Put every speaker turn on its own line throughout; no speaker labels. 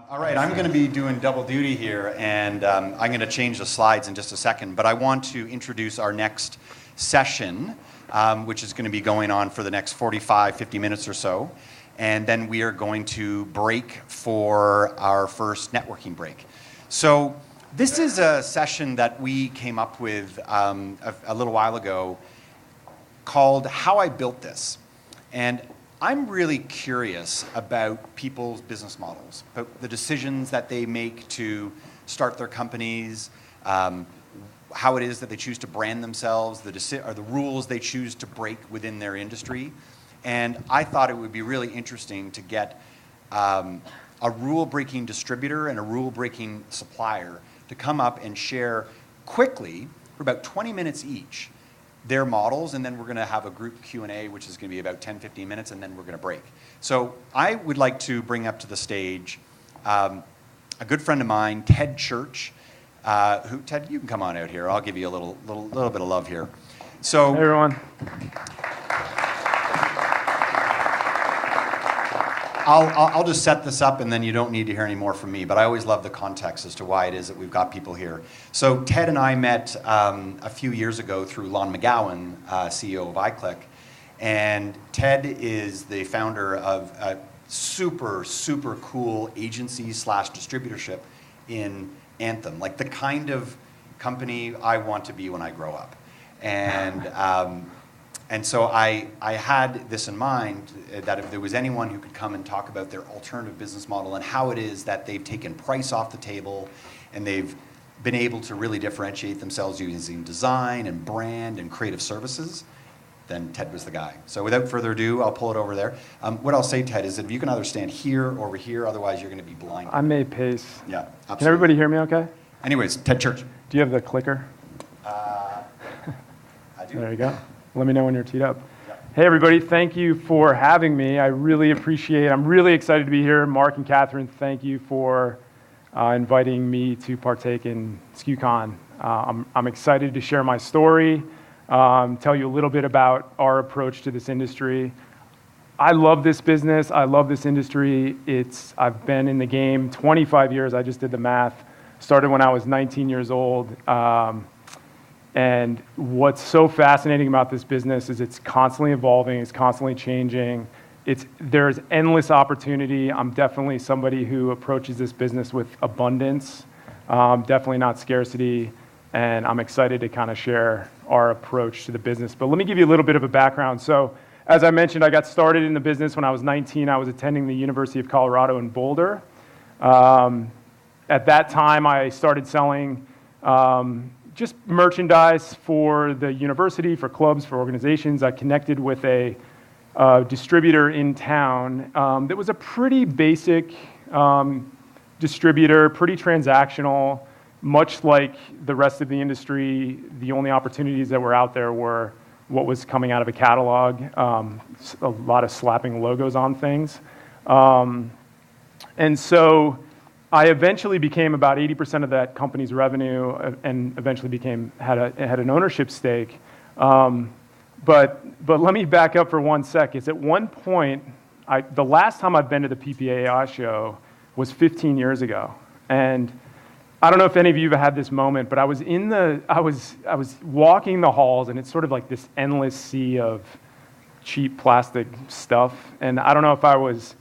All right, I'm going to be doing double duty here, and I'm going to change the slides in just a second, but I want to introduce our next session, which is going to be going on for the next 45, 50 minutes or so, and then we are going to break for our first networking break. So this is a session that we came up with a little while ago called How I Built This. And I'm really curious about people's business models, about the decisions that they make to start their companies, how it is that they choose to brand themselves, the rules they choose to break within their industry. And I thought it would be really interesting to get a rule-breaking distributor and a rule-breaking supplier to come up and share quickly, for about 20 minutes each, their models, and then we're going to have a group Q&A, which is going to be about 10, 15 minutes, and then we're going to break. So I would like to bring up to the stage a good friend of mine, Ted Church. Ted, you can come on out here. I'll give you a little bit of love here. So,
hey, everyone.
I'll just set this up, and then you don't need to hear any more from me, but I always love the context as to why it is that we've got people here. So Ted and I met a few years ago through Lon McGowan, CEO of iClick, and Ted is the founder of a super, super cool agency / distributorship in Anthem, like the kind of company I want to be when I grow up. And so I had this in mind, that if there was anyone who could come and talk about their alternative business model and how it is that they've taken price off the table and they've been able to really differentiate themselves using design and brand and creative services, then Ted was the guy. So without further ado, I'll pull it over there. What I'll say, Ted, is that if you can either stand here or over here, otherwise you're going to be blind.
I may pace.
Yeah, absolutely.
Can everybody hear me okay?
Anyways, Ted Church.
Do you have the clicker?
I do.
There you go. Let me know when you're teed up. Hey, everybody. Thank you for having me. I really appreciate it. I'm really excited to be here. Mark and Catherine, thank you for inviting me to partake in Skucon. I'm excited to share my story, tell you a little bit about our approach to this industry. I love this business. I love this industry. I've been in the game 25 years. I just did the math. Started when I was 19 years old. And what's so fascinating about this business is it's constantly evolving, it's constantly changing. There's endless opportunity. I'm definitely somebody who approaches this business with abundance, definitely not scarcity, and I'm excited to kind of share our approach to the business. But let me give you a little bit of a background. So, as I mentioned, I got started in the business when I was 19. I was attending the University of Colorado in Boulder. At that time, I started selling just merchandise for the university, for clubs, for organizations. I connected with a distributor in town that was a pretty basic distributor, pretty transactional, much like the rest of the industry. The only opportunities that were out there were what was coming out of a catalog, a lot of slapping logos on things. And so I eventually became about 80% of that company's revenue, and eventually had an ownership stake. But let me back up for 1 sec. It's at one point, the last time I've been to the PPAI show was 15 years ago, and I don't know if any of you have had this moment, but I was walking the halls, and it's sort of like this endless sea of cheap plastic stuff, and I don't know if I was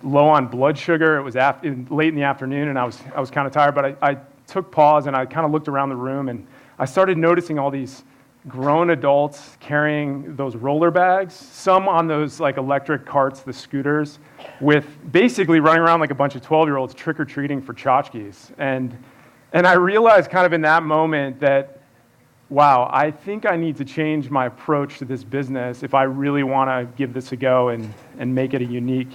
low on blood sugar. It was late in the afternoon, and I was kind of tired, but I took pause, and I kind of looked around the room, and I started noticing all these grown adults carrying those roller bags, some on those like electric carts, the scooters, with basically running around like a bunch of 12-year-olds trick-or-treating for tchotchkes. And I realized kind of in that moment that, wow, I think I need to change my approach to this business if I really want to give this a go and make it a unique,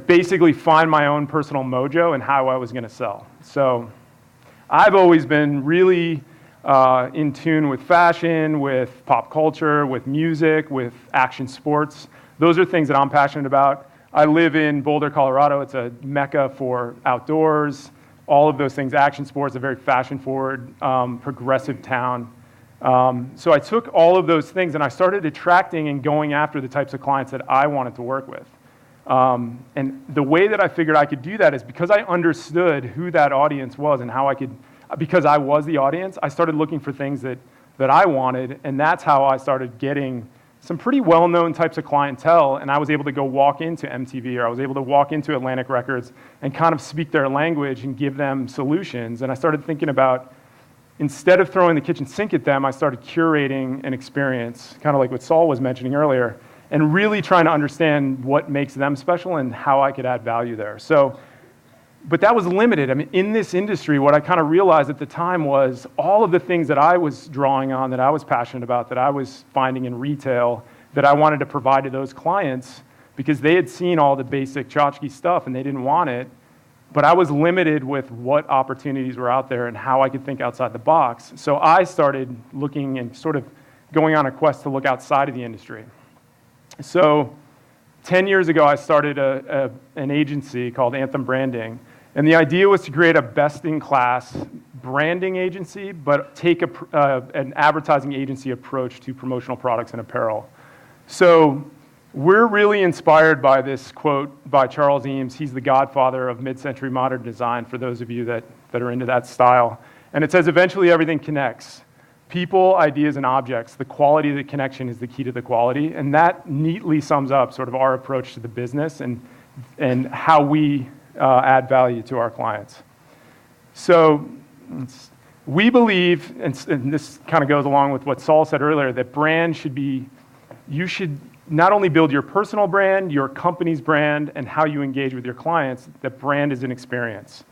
basically find my own personal mojo and how I was going to sell. So I've always been really in tune with fashion, with pop culture, with music, with action sports. Those are things that I'm passionate about. I live in Boulder, Colorado. It's a mecca for outdoors, all of those things. Action sports, a very fashion-forward, progressive town. So I took all of those things and I started attracting and going after the types of clients that I wanted to work with. And the way that I figured I could do that is because I understood who that audience was and how I could, because I was the audience, I started looking for things that I wanted, and that's how I started getting some pretty well-known types of clientele, and I was able to go walk into MTV, or I was able to walk into Atlantic Records and kind of speak their language and give them solutions. And I started thinking about, instead of throwing the kitchen sink at them, I started curating an experience, kind of like what Saul was mentioning earlier, and really trying to understand what makes them special and how I could add value there. So, but that was limited. I mean, in this industry, what I kind of realized at the time was all of the things that I was drawing on, that I was passionate about, that I was finding in retail, that I wanted to provide to those clients, because they had seen all the basic tchotchke stuff and they didn't want it. But I was limited with what opportunities were out there and how I could think outside the box. So I started looking and sort of going on a quest to look outside of the industry. So 10 years ago, I started an agency called Anthem Branding. And the idea was to create a best-in-class branding agency, but take an advertising agency approach to promotional products and apparel. So we're really inspired by this quote by Charles Eames. He's the godfather of mid-century modern design, for those of you that are into that style. And it says, eventually everything connects. People, ideas, and objects. The quality of the connection is the key to the quality. And that neatly sums up sort of our approach to the business and how we add value to our clients. So we believe, and this kind of goes along with what Saul said earlier, that brand should be, you should not only build your personal brand, your company's brand, and how you engage with your clients, that brand is an experience.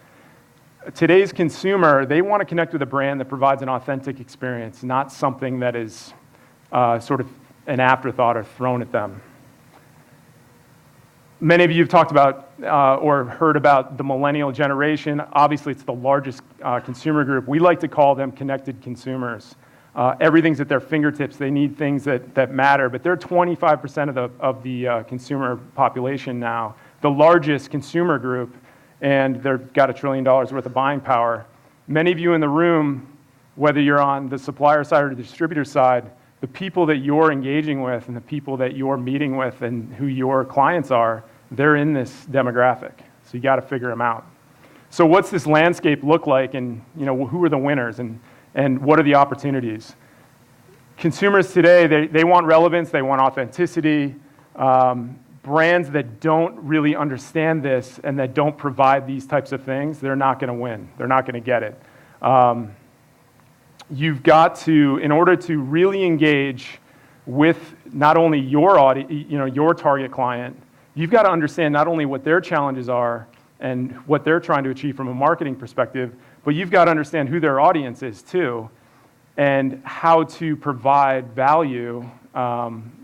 Today's consumer, they want to connect with a brand that provides an authentic experience, not something that is sort of an afterthought or thrown at them. Many of you have talked about or heard about the millennial generation. Obviously, it's the largest consumer group. We like to call them connected consumers. Everything's at their fingertips. They need things that matter, but they're 25% of the consumer population now, the largest consumer group, and they've got $1 trillion worth of buying power. Many of you in the room, whether you're on the supplier side or the distributor side, the people that you're engaging with and the people that you're meeting with and who your clients are, they're in this demographic. So you got to figure them out. So what's this landscape look like, and who are the winners, and what are the opportunities? Consumers today, they want relevance, they want authenticity. Brands that don't really understand this and that don't provide these types of things, they're not going to win. They're not going to get it. You've got to, in order to really engage with not only your audience, your target client, you've got to understand not only what their challenges are and what they're trying to achieve from a marketing perspective, but you've got to understand who their audience is too, and how to provide value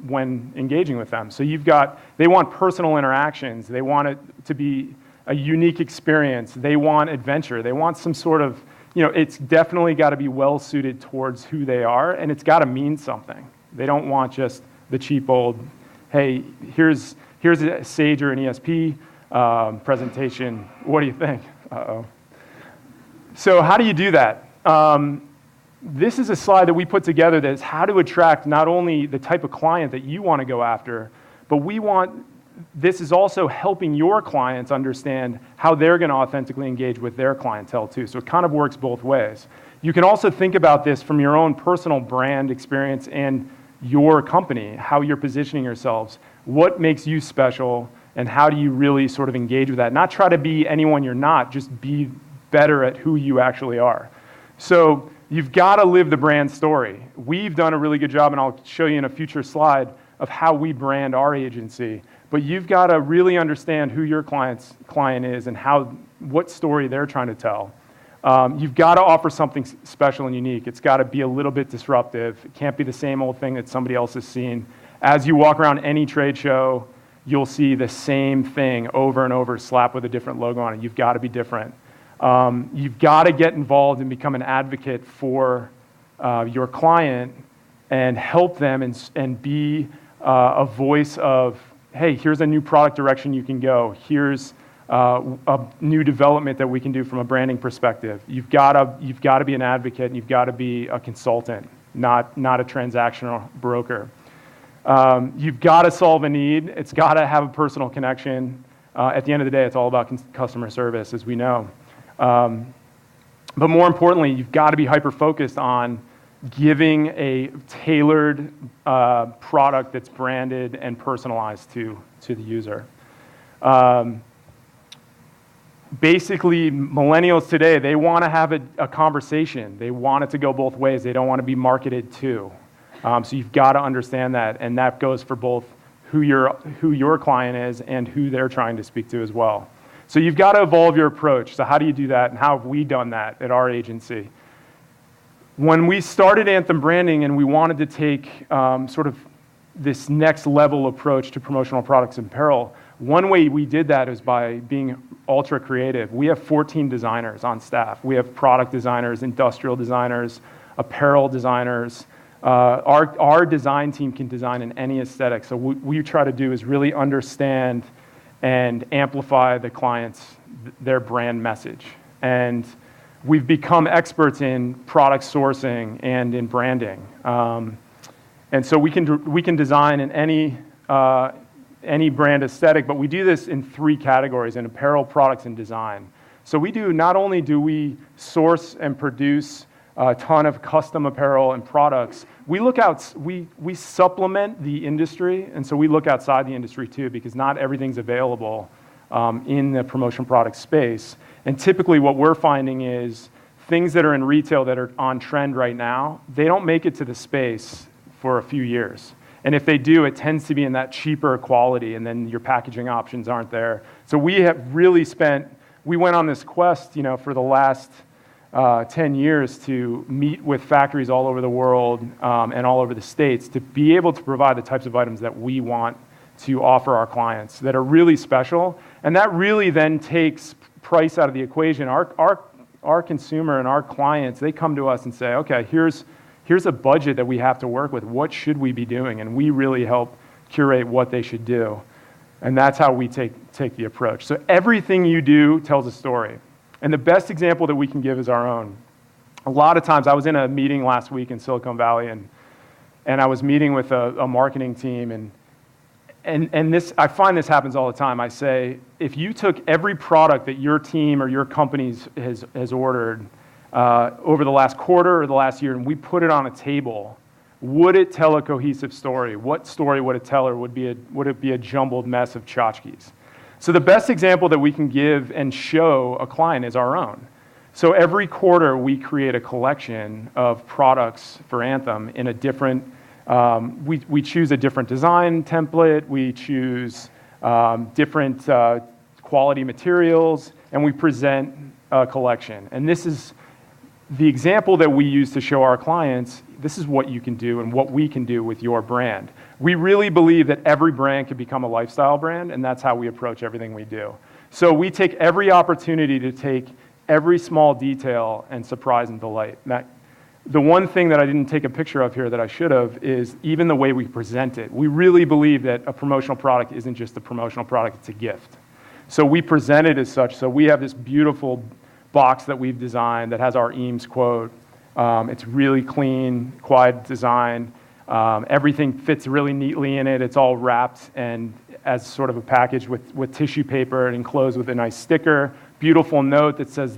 when engaging with them. So they want personal interactions. They want it to be a unique experience. They want adventure. They want some sort of, it's definitely got to be well suited towards who they are, and it's got to mean something. They don't want just the cheap old, hey, here's a Sage or an ESP presentation. What do you think? Uh-oh. So how do you do that? This is a slide that we put together that is how to attract not only the type of client that you want to go after, but this is also helping your clients understand how they're going to authentically engage with their clientele too. So it kind of works both ways. You can also think about this from your own personal brand experience and your company, how you're positioning yourselves, what makes you special, and how do you really sort of engage with that. Not try to be anyone you're not, just be better at who you actually are. So you've got to live the brand story. We've done a really good job, and I'll show you in a future slide, of how we brand our agency. But you've got to really understand who your client is and what story they're trying to tell. You've got to offer something special and unique. It's got to be a little bit disruptive. It can't be the same old thing that somebody else has seen. As you walk around any trade show, you'll see the same thing over and over, slapped with a different logo on it. You've got to be different. You've got to get involved and become an advocate for your client and help them and be a voice of, hey, here's a new product direction you can go. Here's a new development that we can do from a branding perspective. You've got to be an advocate, and you've got to be a consultant, not a transactional broker. You've got to solve a need. It's got to have a personal connection. At the end of the day, it's all about customer service, as we know. But more importantly, you've got to be hyper-focused on giving a tailored product that's branded and personalized to the user. Basically, millennials today, they want to have a conversation. They want it to go both ways. They don't want to be marketed to. So you've got to understand that, and that goes for both who your client is and who they're trying to speak to as well. So you've got to evolve your approach. So how do you do that, and how have we done that at our agency? When we started Anthem Branding and we wanted to take sort of this next level approach to promotional products and apparel, one way we did that is by being ultra creative. We have 14 designers on staff. We have product designers, industrial designers, apparel designers. Our design team can design in any aesthetic. So what we try to do is really understand and amplify the client's, their brand message. And we've become experts in product sourcing and in branding. And so we can design in any brand aesthetic, but we do this in 3 categories: in apparel, products, and design. So not only do we source and produce a ton of custom apparel and products, we supplement the industry, and so we look outside the industry too, because not everything's available in the promotion product space. And typically what we're finding is things that are in retail that are on trend right now, they don't make it to the space for a few years. And if they do, it tends to be in that cheaper quality, and then your packaging options aren't there. So we went on this quest, for the last 10 years to meet with factories all over the world and all over the States to be able to provide the types of items that we want to offer our clients that are really special. And that really then takes price out of the equation. Our consumer and our clients, they come to us and say, okay, here's a budget that we have to work with. What should we be doing? And we really help curate what they should do. And that's how we take the approach. So everything you do tells a story. And the best example that we can give is our own. A lot of times, I was in a meeting last week in Silicon Valley, and I was meeting with a marketing team, and this, I find this happens all the time. I say, if you took every product that your team or your company has ordered over the last quarter or the last year, and we put it on a table, would it tell a cohesive story? What story would it tell, or would it be a jumbled mess of tchotchkes? So the best example that we can give and show a client is our own. So every quarter we create a collection of products for Anthem in a different, we choose a different design template, we choose different quality materials, and we present a collection. And this is the example that we use to show our clients, this is what you can do and what we can do with your brand. We really believe that every brand can become a lifestyle brand, and that's how we approach everything we do. So we take every opportunity to take every small detail and surprise and delight. The one thing that I didn't take a picture of here that I should have is even the way we present it. We really believe that a promotional product isn't just a promotional product, it's a gift. So we present it as such. So we have this beautiful box that we've designed that has our Eames quote. It's really clean, quiet design. Everything fits really neatly in it. It's all wrapped and as sort of a package with tissue paper and enclosed with a nice sticker. Beautiful note that says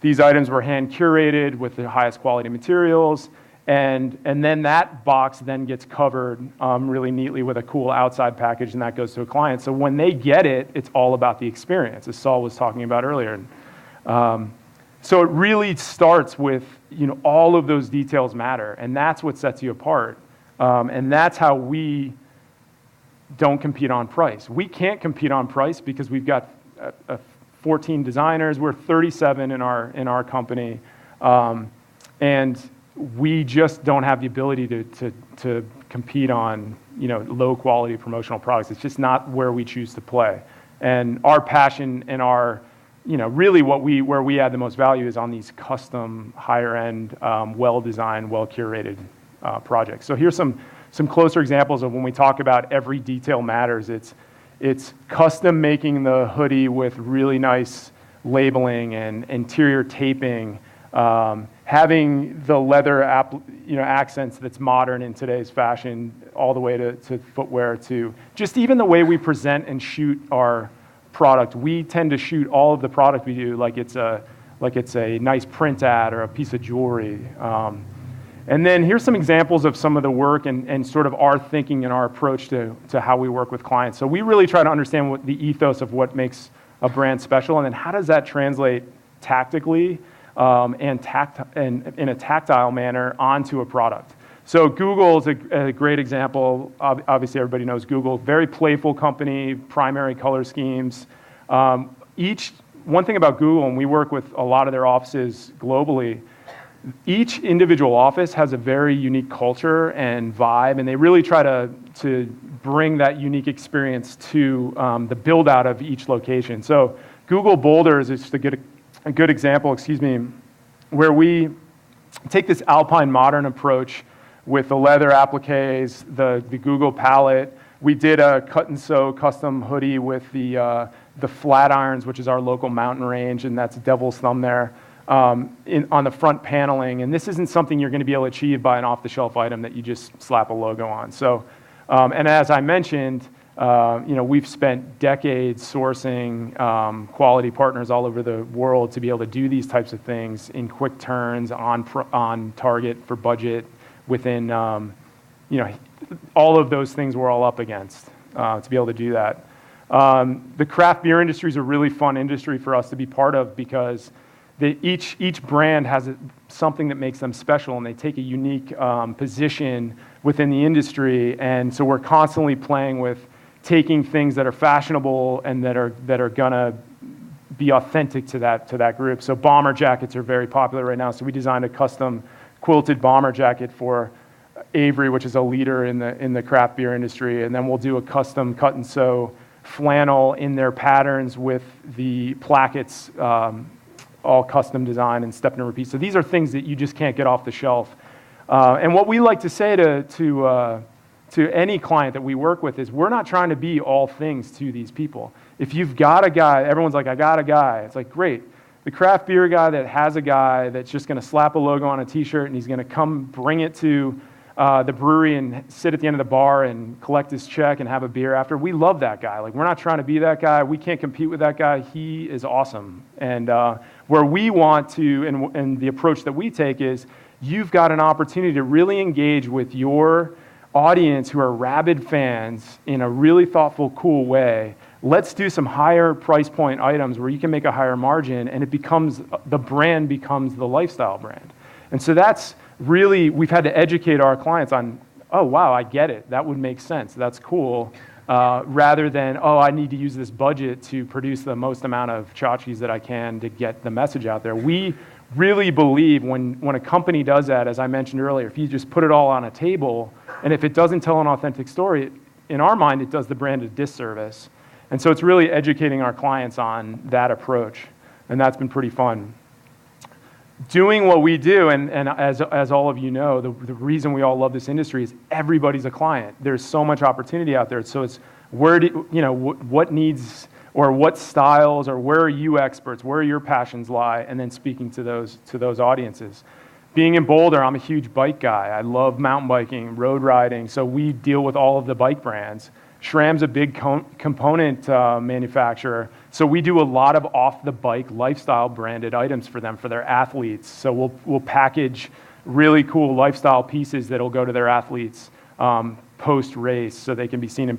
these items were hand curated with the highest quality materials. And then that box then gets covered really neatly with a cool outside package, and that goes to a client. So when they get it, it's all about the experience, as Saul was talking about earlier. So it really starts with, all of those details matter, and that's what sets you apart. And that's how we don't compete on price. We can't compete on price because we've got 14 designers. We're 37 in our company, and we just don't have the ability to compete on low quality promotional products. It's just not where we choose to play. And our passion and our really where we add the most value is on these custom, higher end, well designed, well curated projects. So here's some closer examples of when we talk about every detail matters. It's custom making the hoodie with really nice labeling and interior taping, having the leather accents that's modern in today's fashion, all the way to footwear, to just even the way we present and shoot our product. We tend to shoot all of the product we do like it's a nice print ad or a piece of jewelry. And then here's some examples of some of the work and sort of our thinking and our approach to how we work with clients. So we really try to understand what the ethos of what makes a brand special, and then how does that translate tactically and in a tactile manner onto a product. So Google is a great example. Obviously, everybody knows Google. Very playful company, primary color schemes. One thing about Google, and we work with a lot of their offices globally, each individual office has a very unique culture and vibe, and they really try to bring that unique experience to the build out of each location. So Google Boulder is just a good example, where we take this Alpine modern approach with the leather appliques, the Google palette. We did a cut and sew custom hoodie with the Flatirons, which is our local mountain range, and that's Devil's Thumb there. On the front paneling, and this isn't something you're going to be able to achieve by an off-the-shelf item that you just slap a logo on. So, and as I mentioned, we've spent decades sourcing quality partners all over the world to be able to do these types of things in quick turns, on target for budget, within, all of those things we're all up against to be able to do that. The craft beer industry is a really fun industry for us to be part of, because each brand has something that makes them special, and they take a unique position within the industry. And so we're constantly playing with taking things that are fashionable and that are gonna be authentic to that group. So bomber jackets are very popular right now. So we designed a custom quilted bomber jacket for Avery, which is a leader in the craft beer industry, and then we'll do a custom cut and sew flannel in their patterns with the plackets. All custom design and step and repeat. So these are things that you just can't get off the shelf. And what we like to say to any client that we work with is, we're not trying to be all things to these people. If you've got a guy, everyone's like, I got a guy. It's like, great. The craft beer guy that has a guy that's just going to slap a logo on a t-shirt and he's going to come bring it to the brewery and sit at the end of the bar and collect his check and have a beer after. We love that guy. Like, we're not trying to be that guy. We can't compete with that guy. He is awesome. And where we want to, and the approach that we take is, you've got an opportunity to really engage with your audience who are rabid fans in a really thoughtful, cool way. Let's do some higher price point items where you can make a higher margin, and the brand becomes the lifestyle brand. And so that's really, we've had to educate our clients on, oh, wow, I get it. That would make sense. That's cool. Rather than, oh, I need to use this budget to produce the most amount of tchotchkes that I can to get the message out there. We really believe when a company does that, as I mentioned earlier, if you just put it all on a table, and if it doesn't tell an authentic story, in our mind, it does the brand a disservice. And so it's really educating our clients on that approach. And that's been pretty fun. Doing what we do, and as all of you know, the reason we all love this industry is everybody's a client. There's so much opportunity out there. So it's what needs, or what styles, or where are you experts, where your passions lie, and then speaking to those audiences. Being in Boulder, I'm a huge bike guy. I love mountain biking, road riding, so we deal with all of the bike brands. SRAM's a big component manufacturer, so we do a lot of off-the-bike lifestyle branded items for them, for their athletes. So we'll package really cool lifestyle pieces that'll go to their athletes post-race, so they can be seen in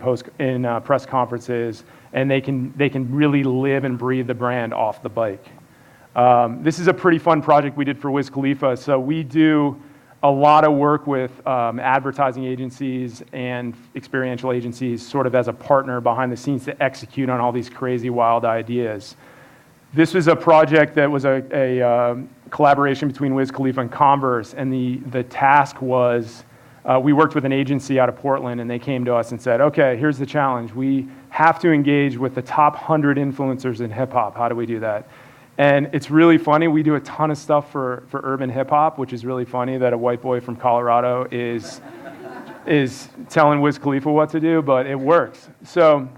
press conferences, and they can really live and breathe the brand off the bike. This is a pretty fun project we did for Wiz Khalifa. So we do a lot of work with advertising agencies and experiential agencies, sort of as a partner behind the scenes to execute on all these crazy, wild ideas. This was a project that was a collaboration between Wiz Khalifa and Converse, and the task was, we worked with an agency out of Portland, and they came to us and said, okay, here's the challenge. We have to engage with the top 100 influencers in hip-hop. How do we do that? And it's really funny. We do a ton of stuff for urban hip-hop, which is really funny that a white boy from Colorado is telling Wiz Khalifa what to do, but it works. So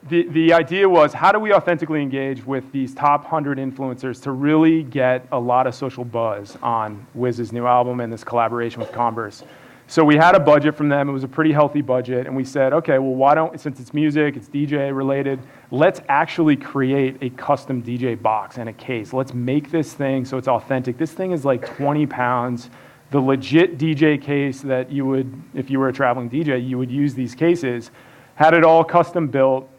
the idea was, how do we authentically engage with these top 100 influencers to really get a lot of social buzz on Wiz's new album and this collaboration with Converse? So we had a budget from them. It was a pretty healthy budget. And we said, okay, well, why don't, since it's music, it's DJ related, let's actually create a custom DJ box and a case. Let's make this thing so it's authentic. This thing is like 20 pounds. The legit DJ case that you would, if you were a traveling DJ, you would use these cases. Had it all custom built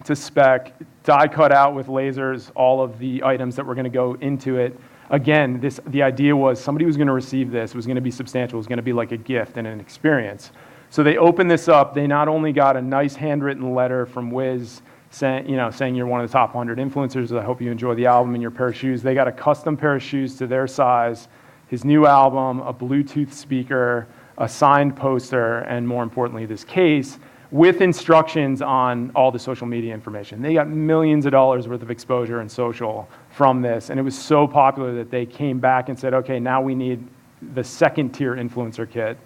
to spec, die cut out with lasers, all of the items that were going to go into it. Again, the idea was somebody was going to receive this, was going to be substantial, was going to be like a gift and an experience. So they opened this up. They not only got a nice handwritten letter from Wiz saying you're one of the top 100 influencers, I hope you enjoy the album and your pair of shoes. They got a custom pair of shoes to their size, his new album, a Bluetooth speaker, a signed poster, and more importantly, this case with instructions on all the social media information. They got millions of dollars worth of exposure in social from this, and it was so popular that they came back and said, okay, now we need the second tier influencer kit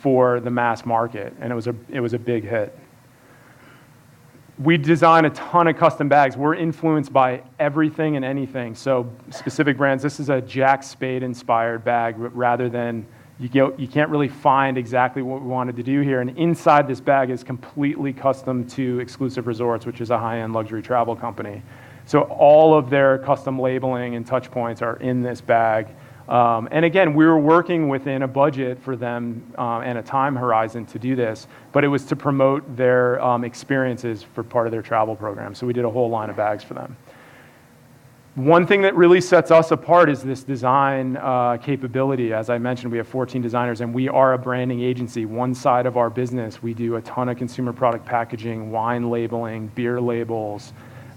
for the mass market, and it was a big hit. We design a ton of custom bags. We're influenced by everything and anything. So specific brands, this is a Jack Spade inspired bag rather than you can't really find exactly what we wanted to do here. And inside this bag is completely custom to Exclusive Resorts, which is a high-end luxury travel company. So all of their custom labeling and touch points are in this bag. And again, we were working within a budget for them and a time horizon to do this, but it was to promote their experiences for part of their travel program. So we did a whole line of bags for them. One thing that really sets us apart is this design capability. As I mentioned, we have 14 designers, and we are a branding agency. One side of our business, we do a ton of consumer product packaging, wine labeling, beer labels,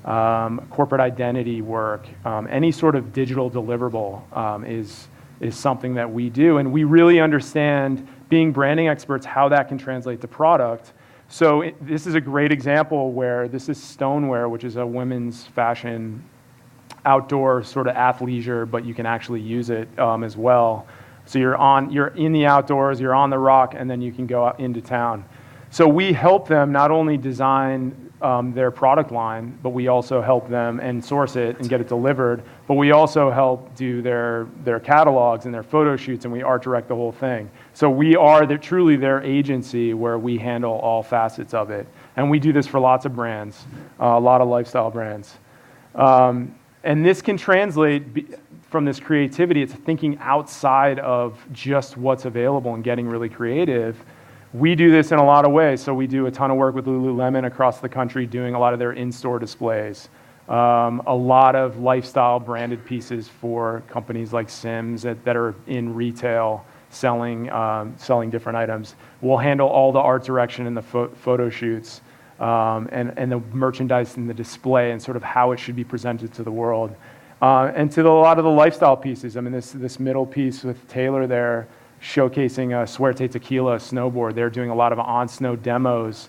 corporate identity work. Any sort of digital deliverable is something that we do, and we really understand, being branding experts, how that can translate to product. So this is a great example where this is Stoneware, which is a women's fashion outdoor sort of athleisure, but you can actually use it as well. So you're in the outdoors, you're on the rock, and then you can go out into town. So we help them not only design their product line, but we also help them and source it and get it delivered. But we also help do their catalogs and their photo shoots, and we art direct the whole thing. So we are truly their agency where we handle all facets of it. And we do this for lots of brands, a lot of lifestyle brands. And this can translate from this creativity. It's thinking outside of just what's available and getting really creative. We do this in a lot of ways. So we do a ton of work with Lululemon across the country, doing a lot of their in-store displays. A lot of lifestyle branded pieces for companies like Sims that are in retail, selling different items. We'll handle all the art direction and the photo shoots. And the merchandise and the display and sort of how it should be presented to the world. And to a lot of the lifestyle pieces. I mean, this middle piece with Taylor there showcasing a Suerte Tequila snowboard. They're doing a lot of on-snow demos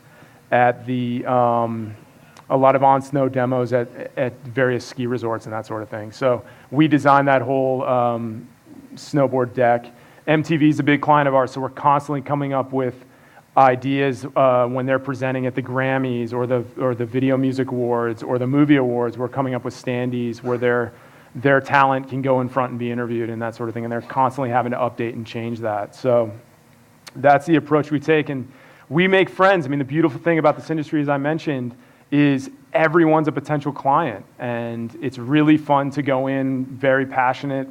at at various ski resorts and that sort of thing. So we designed that whole snowboard deck. MTV is a big client of ours, so we're constantly coming up with ideas when they're presenting at the Grammys or the Video Music Awards or the Movie Awards. We're coming up with standees where their talent can go in front and be interviewed and that sort of thing, and they're constantly having to update and change that. So that's the approach we take, and we make friends. I mean, the beautiful thing about this industry, as I mentioned, is everyone's a potential client, and it's really fun to go in very passionate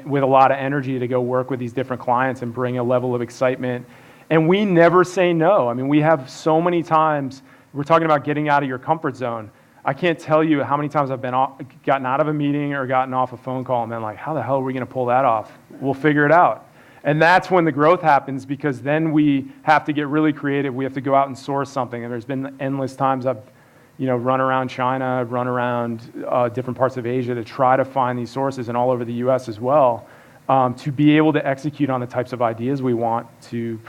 with a lot of energy to go work with these different clients and bring a level of excitement. And we never say no. I mean, we have so many times, we're talking about getting out of your comfort zone. I can't tell you how many times I've gotten out of a meeting or gotten off a phone call and been like, how the hell are we going to pull that off? We'll figure it out. And that's when the growth happens, because then we have to get really creative. We have to go out and source something. And there's been endless times I've run around China, run around different parts of Asia to try to find these sources, and all over the US as well. To be able to execute on the types of ideas we want to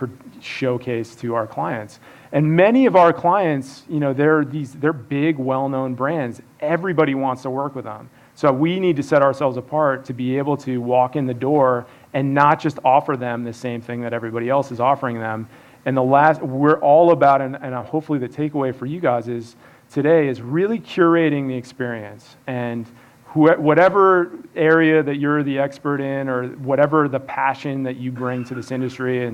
showcase to our clients. And many of our clients, they're big, well-known brands. Everybody wants to work with them. So we need to set ourselves apart to be able to walk in the door and not just offer them the same thing that everybody else is offering them, And we're all about, and hopefully the takeaway for you guys today is really curating the experience. And whatever area that you're the expert in, or whatever the passion that you bring to this industry,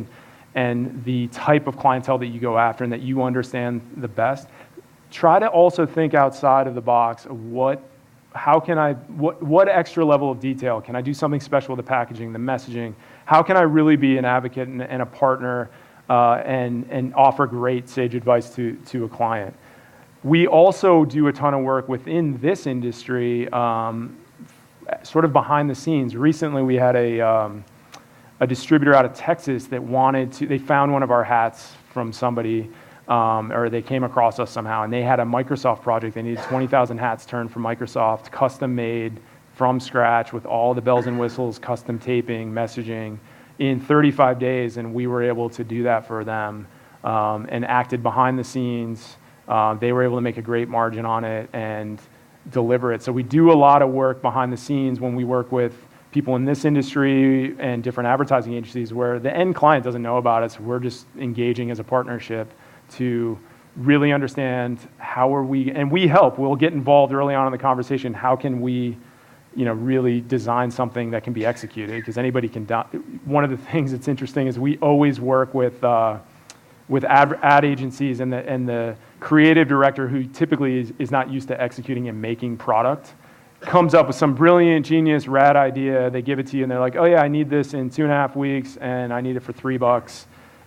and the type of clientele that you go after and that you understand the best, try to also think outside of the box of what extra level of detail can I do, something special with the packaging, the messaging? How can I really be an advocate and a partner and offer great sage advice to a client? We also do a ton of work within this industry, sort of behind the scenes. Recently, we had a distributor out of Texas that they found one of our hats from somebody, or they came across us somehow, and they had a Microsoft project. They needed 20,000 hats turned from Microsoft, custom made from scratch with all the bells and whistles, custom taping, messaging in 35 days, and we were able to do that for them and acted behind the scenes. They were able to make a great margin on it and deliver it. So we do a lot of work behind the scenes when we work with people in this industry and different advertising agencies where the end client doesn't know about it. So we're just engaging as a partnership to really understand and we help. We'll get involved early on in the conversation. How can we, really design something that can be executed? Because anybody can. One of the things that's interesting is we always work with ad agencies and the creative director, who typically is not used to executing and making product, comes up with some brilliant, genius, rad idea. They give it to you and they're like, oh yeah, I need this in 2.5 weeks and I need it for $3.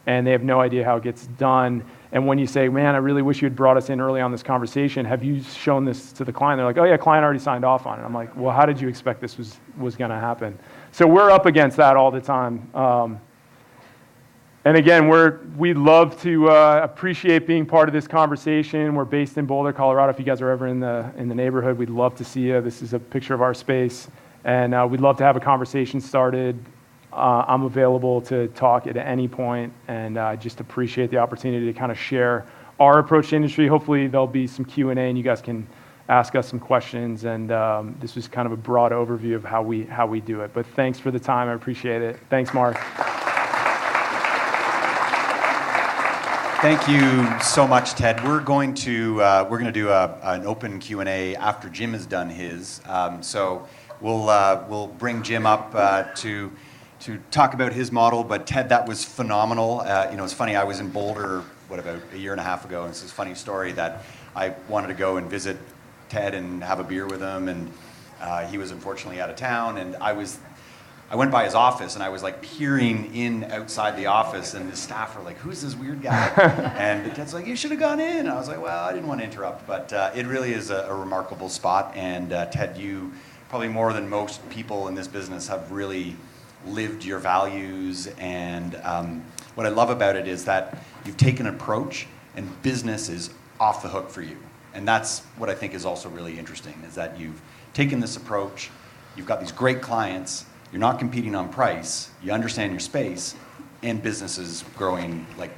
And they have no idea how it gets done. And when you say, man, I really wish you had brought us in early on this conversation, have you shown this to the client? They're like, oh yeah, client already signed off on it. I'm like, well, how did you expect this was going to happen? So we're up against that all the time. And again, we love to appreciate being part of this conversation. We're based in Boulder, Colorado. If you guys are ever in the neighborhood, we'd love to see you. This is a picture of our space, and we'd love to have a conversation started. I'm available to talk at any point, and I just appreciate the opportunity to kind of share our approach to industry. Hopefully there'll be some Q&A, and you guys can ask us some questions. And this was kind of a broad overview of how we do it. But thanks for the time. I appreciate it. Thanks, Mark.
Thank you so much, Ted. We're going to do an open Q&A after Jim has done his. So we'll bring Jim up to talk about his model. But Ted, that was phenomenal. It's funny. I was in Boulder about a year and a half ago, and it's this funny story that I wanted to go and visit Ted and have a beer with him, and he was unfortunately out of town, and I went by his office and I was like peering in outside the office, and the staff were like, who's this weird guy? And Ted's like, you should have gone in. And I was like, well, I didn't want to interrupt, but it really is a remarkable spot. And Ted, you probably more than most people in this business have really lived your values. And what I love about it is that you've taken an approach and business is off the hook for you. And that's what I think is also really interesting, is that you've taken this approach, you've got these great clients, you're not competing on price, you understand your space, and business is growing like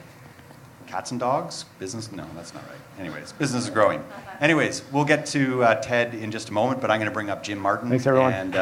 cats and dogs? Business? No, that's not right. Anyways, business is growing. Anyways, we'll get to Ted in just a moment, but I'm going to bring up Jim Martin.
Thanks, everyone.
And